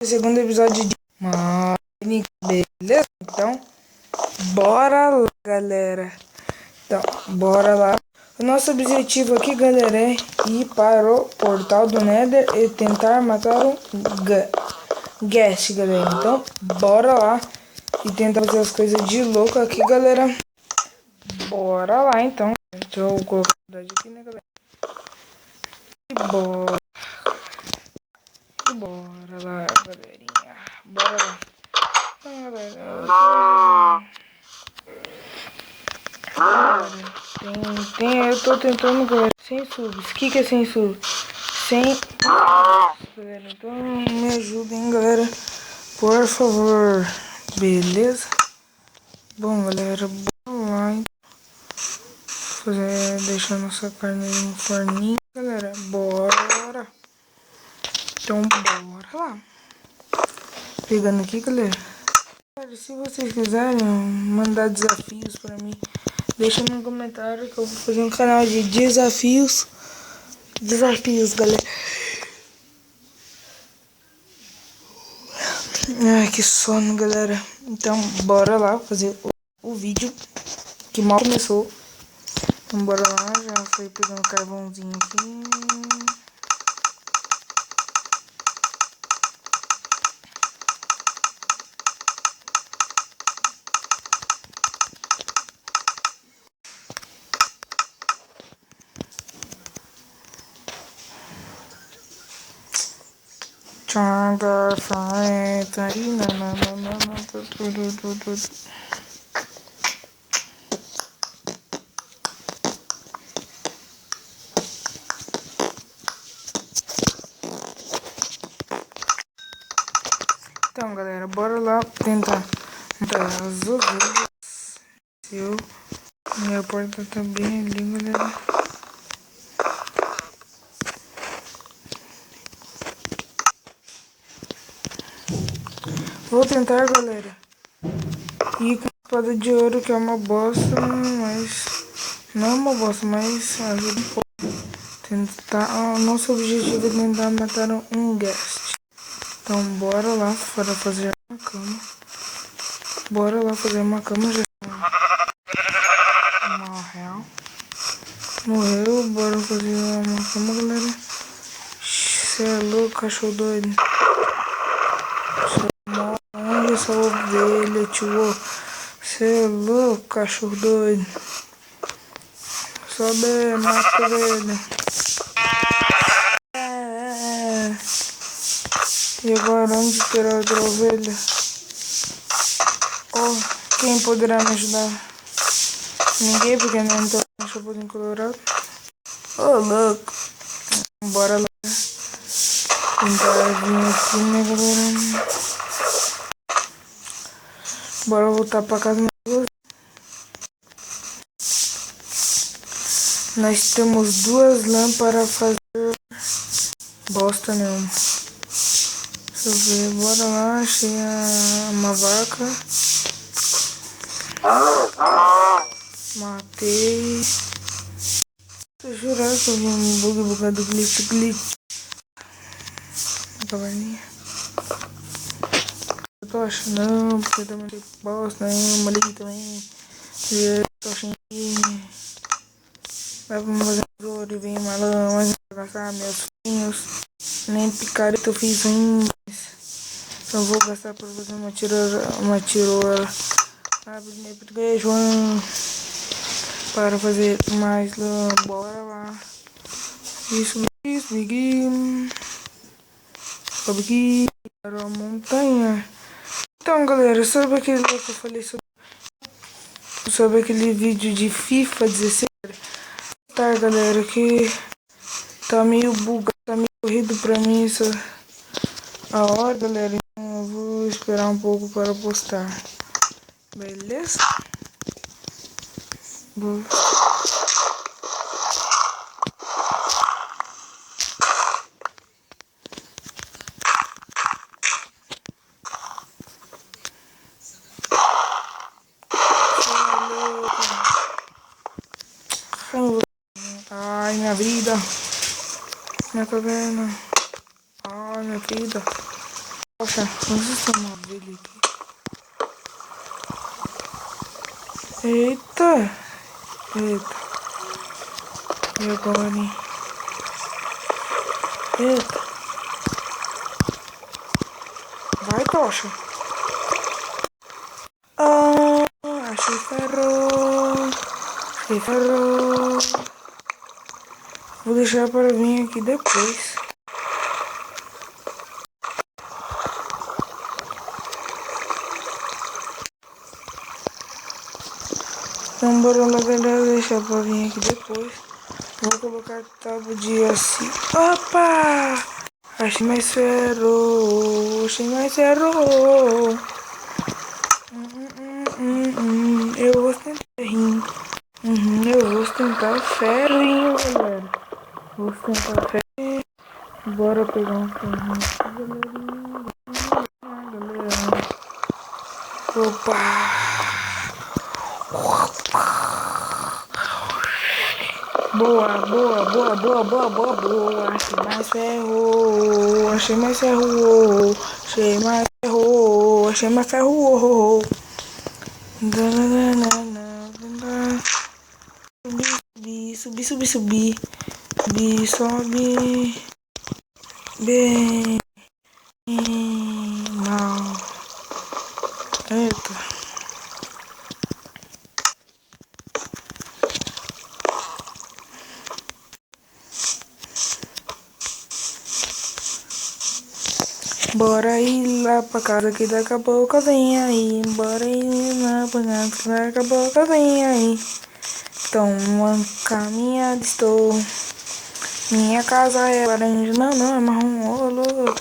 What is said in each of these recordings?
Segundo episódio de Minecraft, beleza? Então, bora lá, galera. Então, bora lá. O nosso objetivo aqui, galera, é ir para o portal do Nether e tentar matar um Ghast, galera. Então, bora lá e tentar fazer as coisas de louco aqui, galera. Bora lá, então. Deixa eu colocar a aqui, né, galera? E bora. Bora lá, galerinha. Bora lá. Eu tô tentando, galera, sem subs. O que é sem subs? Sem galera, então me ajudem, galera, por favor. Beleza? Bom, galera, bora lá, então. Deixar nossa carne no forninho, galera. Bora. Então, bora lá. Pegando aqui, galera. Se vocês quiserem mandar desafios pra mim, deixa no comentário que eu vou fazer um canal de desafios. Desafios, galera. Ai, que sono, galera. Então, bora lá fazer o vídeo que mal começou. Então, bora lá. Já foi pegando carvãozinho aqui. Tchanda, faeta, e nananana, tudo. Então, galera, bora lá tentar montar as ovelhas. Minha porta tá bem ali, galera. Vou tentar, galera, ir com a espada de ouro, que é uma bosta, mas... Não é uma bosta, mas ajuda um pouco. Tentar... O nosso objetivo é tentar matar um Ghast. Então, bora lá para fazer uma cama. Bora lá fazer uma cama. Já morreu. Bora fazer uma cama, galera. Cê é louco, cachorro doido. Onde essa ovelha, tio? Cê é louco, cachorro doido. Sobe, mata ele. E agora onde terá outra ovelha? Oh, quem poderá me ajudar? Ninguém, porque não tô no Chapolin Colorado. Oh, louco. Bora lá. Tentar vir aqui, né, galera? Bora voltar pra casa. Nós temos 2 lâmpadas para fazer bosta nenhuma. Deixa eu ver, bora lá, achei uma vaca. Matei. Tô jurando que eu vi um bugado glitch. A caverninha. Eu tô achando não, porque eu também tenho bosta nenhuma ali também. Eu tô achando que vai pra fazer ouro e vem malão, mas não vai gastar meus pinhos. Nem picareta eu fiz ainda. Eu vou gastar pra fazer uma tirola. Abre português, João. Para fazer mais lã. Bora lá. Isso, Big. Sobe aqui para a montanha. Então, galera, sabe aquele que eu falei sobre aquele vídeo de FIFA 16? Tá, galera, que tá meio bugado, tá meio corrido pra mim a hora, galera. Então eu vou esperar um pouco para postar. Beleza? Boa. Ai, minha vida. Minha caverna. Ai, minha vida. Poxa, vamos ver uma ovelha aqui. Eita! Eita! E agora, hein? Eita! Vai, tocha! Ah, achei ferro! Achei ferro! Vou deixar para vir aqui depois. Então bora lá, galera, deixar para vir aqui depois. Vou colocar tábua de assim. Opa! Achei mais ferro! Achei mais ferro! Eu vou tentar ferrinho. Eu vou tentar ferrinho, galera. Vou tentar ferrinho. Bora pegar um ferrinho aqui, galera. Opa! Boa, boa, boa, boa, boa, boa, boa. Achei mais ferro. Achei mais ferro. Achei mais ferro. Achei mais ferro. Subir, subir, subir. Subir, sobe. Bem. Mal. Eita. Bora ir lá pra casa que daqui a pouco vem aí. Bora ir lá pra casa que daqui a pouco vem aí. Então, caminhada estou. Minha casa é laranja. Não, não, é marrom. Ô, louco.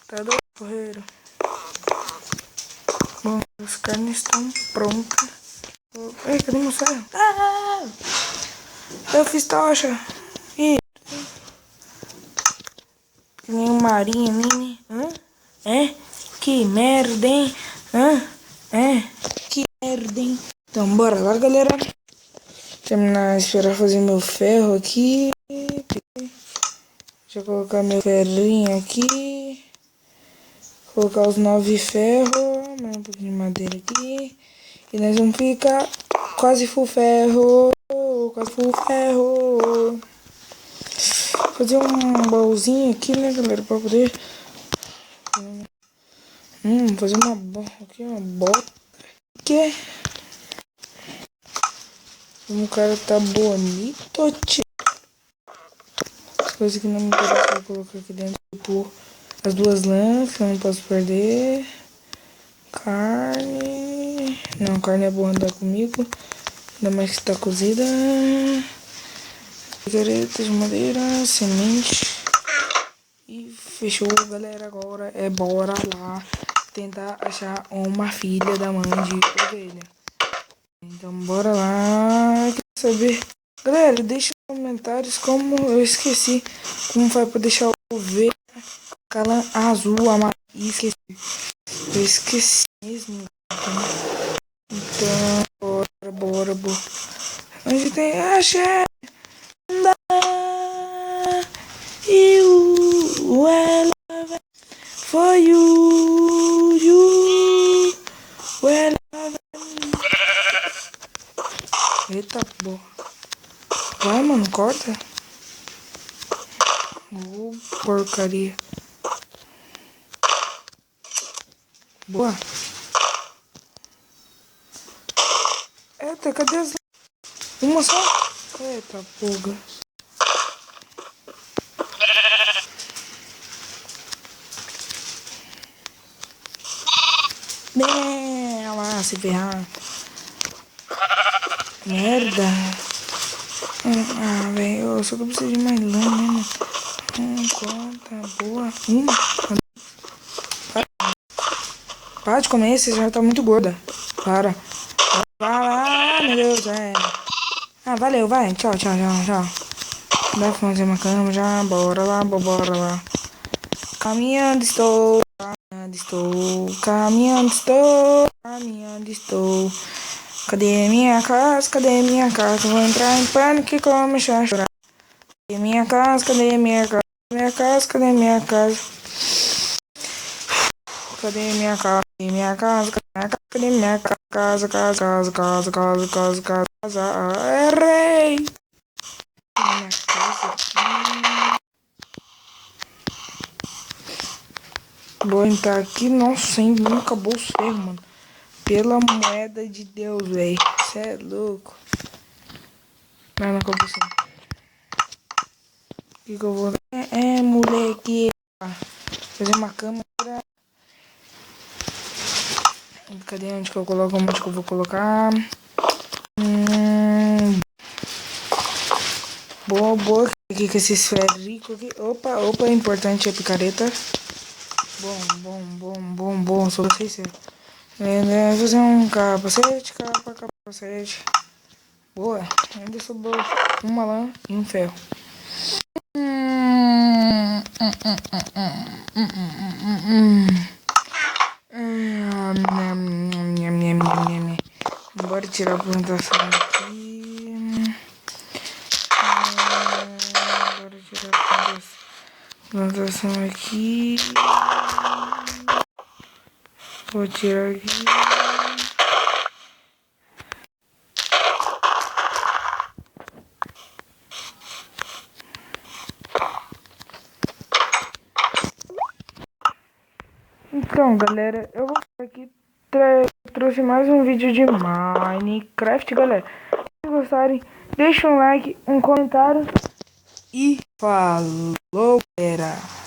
Tá doido, correiro. Bom, as carnes estão prontas. Ei, cadê meu ferro? Ah! Eu fiz tocha. Ih. Nem um marinho, nem. Hã? É? Que merda, hein? Hã? É? Que merda, hein? Então, bora lá, galera. Terminar, esperar fazer meu ferro aqui. Deixa eu colocar meu ferrinho aqui. Colocar os 9 ferros. Mais um pouquinho de madeira aqui. E nós vamos ficar quase full ferro. Quase full ferro. Fazer um baúzinho aqui, né, galera? Pra poder... fazer uma bota aqui, uma bota. Que? O cara tá bonito, tio. As coisas que não me interessam, eu vou colocar aqui dentro. Tipo, as 2 lãs, que eu não posso perder. Carne. Não, carne é boa andar comigo. Ainda mais que tá cozida. Cigaretas de madeira, semente. E fechou, galera. Agora é bora lá tentar achar uma filha da mãe de ovelha. Então bora lá. Quer saber? Galera, deixa nos comentários como eu esqueci. Como faz pra deixar o ovelha calã azul, amarelo. Esqueci. Eu esqueci mesmo. Então, bora. Onde tem axé? You well for you well. Eita porra. Vai, mano, corta. Porcaria. Boa. Eita, cadê as... Uma só? Eita porra. Olha lá, se ferrar. Merda. Velho, só que eu preciso de mais lã, né? Conta, boa. Para de comer, você já tá muito gorda. Para. Meu Deus, valeu, vai. Tchau. Dá pra fazer uma cama já. Bora lá. Caminhando estou. Cadê minha casa? Vou entrar em pânico e começar a chorar. Cadê minha casa? Cadê minha casa? Cadê minha casa? Cadê minha casa? Cadê minha casa? Cadê minha casa? Casa. Errei! Minha casa aqui. Vou entrar aqui. Nossa, hein? Nunca acabou o ferro, mano. Pela moeda de Deus, velho. Cê é louco. Não acabou o ferro. O que eu vou... moleque. Fazer uma câmera. Cadê onde que eu coloco? Onde que eu vou colocar? Boa. Aqui com esse esférico aqui. Opa, é importante a picareta. Bom. Só sei se fazer um capacete. Boa. Ainda sobrou uma lã e um ferro. Bora tirar a plantação aqui. Bora tirar a plantação aqui. Vou tirar aqui. Então, galera, eu vou ficar aqui. Trouxe mais um vídeo de Minecraft, galera. Se gostarem, deixa um like, um comentário e falou, galera.